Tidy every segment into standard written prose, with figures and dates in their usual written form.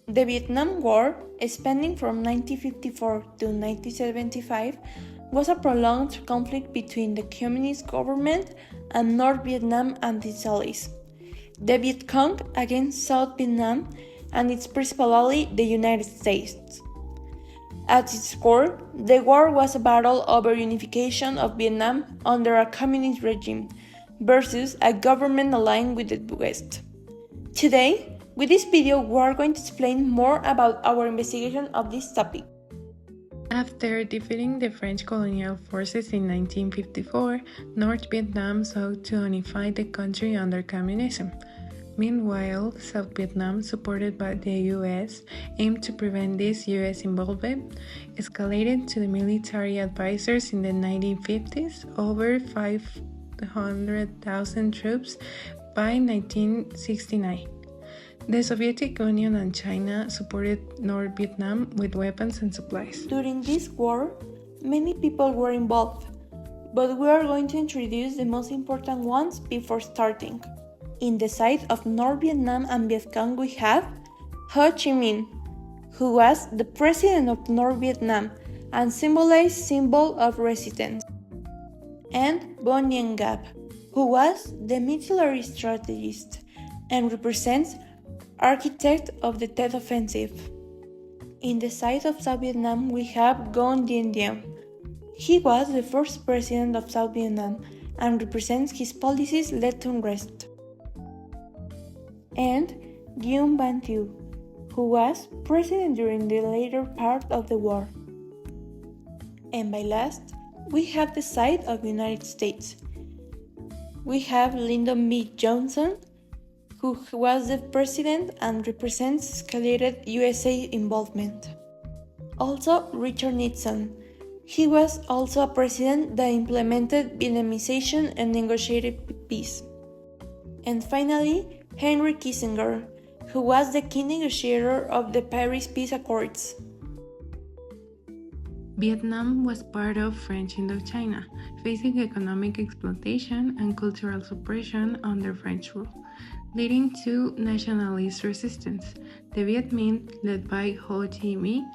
The Vietnam War, spanning from 1954 to 1975, was a prolonged conflict between the Communist government and North Vietnam and its allies, the Viet Cong against South Vietnam and its principal ally, the United States. At its core, the war was a battle over unification of Vietnam under a communist regime versus a government aligned with the West. Today, with this video, we are going to explain more about our investigation of this topic. After defeating the French colonial forces in 1954, North Vietnam sought to unify the country under communism. Meanwhile, South Vietnam, supported by the US, aimed to prevent this US involvement, escalated to the military advisors in the 1950s, over 500,000 troops by 1969. The Soviet Union and China supported North Vietnam with weapons and supplies. During this war, many people were involved, but we are going to introduce the most important ones before starting. In the side of North Vietnam and Viet Cong, we have Ho Chi Minh, who was the president of North Vietnam and symbolized symbol of resistance, and Vo Nguyen Giap, who was the military strategist and represents architect of the Tet Offensive. In the side of South Vietnam, we have Nguyen Dinh Diem. He was the first president of South Vietnam and represents his policies led to unrest. And Nguyen Van Thieu, who was president during the later part of the war. And by last, we have the side of the United States. We have Lyndon B. Johnson, who was the president and represents escalated USA involvement. Also, Richard Nixon. He was also a president that implemented Vietnamization and negotiated peace. And finally, Henry Kissinger, who was the key negotiator of the Paris Peace Accords. Vietnam was part of French Indochina, facing economic exploitation and cultural suppression under French rule, leading to nationalist resistance. The Viet Minh, led by Ho Chi Minh,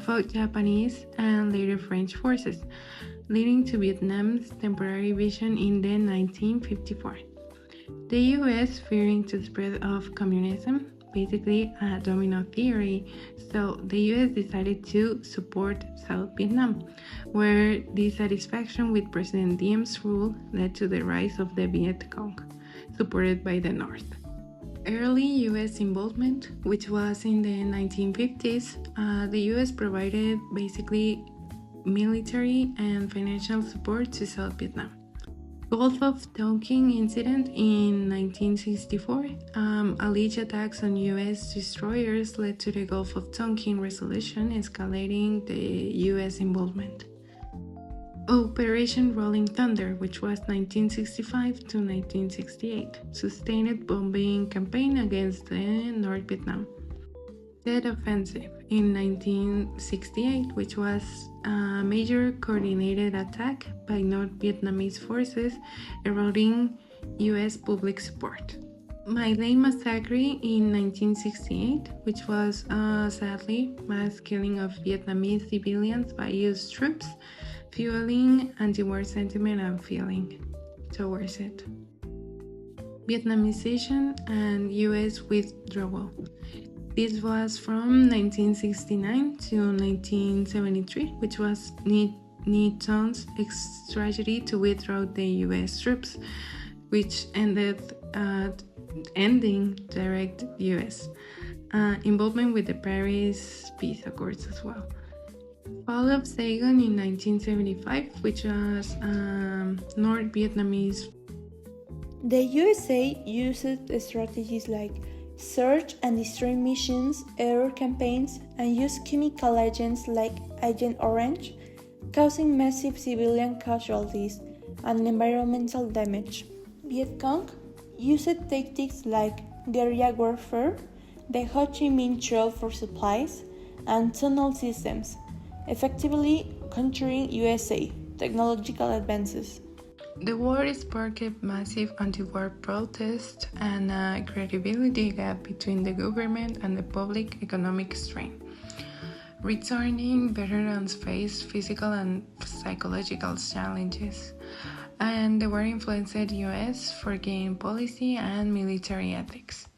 fought Japanese and later French forces, leading to Vietnam's temporary division in the 1954. The US, fearing the spread of communism, basically a domino theory, so the US decided to support South Vietnam, where dissatisfaction with President Diem's rule led to the rise of the Viet Cong, supported by the North. Early US involvement, which was in the 1950s, the US provided basically military and financial support to South Vietnam. Gulf of Tonkin incident in 1964, alleged attacks on US destroyers led to the Gulf of Tonkin resolution, escalating the US involvement. Operation Rolling Thunder, which was 1965 to 1968, sustained bombing campaign against North Vietnam. Tet Offensive in 1968, which was a major coordinated attack by North Vietnamese forces, eroding US public support. My Lai Massacre in 1968, which was sadly mass killing of Vietnamese civilians by US troops, fueling anti-war sentiment and feeling towards it. Vietnamization and US withdrawal. This was from 1969 to 1973, which was Nhi Thon's strategy to withdraw the US troops, which ended at ending direct US involvement with the Paris Peace Accords as well. Fall of Saigon in 1975, which was North Vietnamese. The USA used strategies like search and destroy missions, error campaigns, and used chemical agents like Agent Orange, causing massive civilian casualties and environmental damage. Viet Cong used tactics like guerrilla warfare, the Ho Chi Minh Trail for supplies, and tunnel systems, effectively countering USA technological advances. The war sparked massive anti-war protests and a credibility gap between the government and the public economic strain. Returning veterans faced physical and psychological challenges, and the war influenced U.S. foreign policy and military ethics.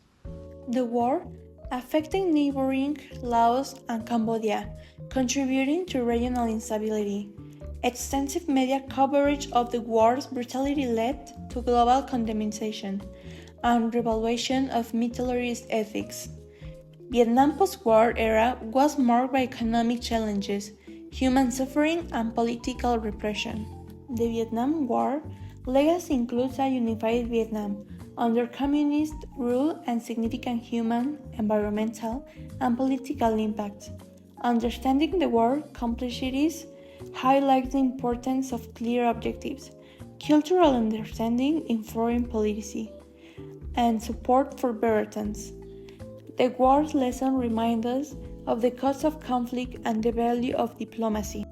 The war affected neighboring Laos and Cambodia, contributing to regional instability. Extensive media coverage of the war's brutality led to global condemnation and revaluation of militarist ethics. Vietnam post-war era was marked by economic challenges, human suffering, and political repression. The Vietnam War legacy includes a unified Vietnam under communist rule and significant human, environmental, and political impacts. Understanding the war complexities highlights the importance of clear objectives, cultural understanding in foreign policy, and support for veterans. The war's lesson reminds us of the cost of conflict and the value of diplomacy.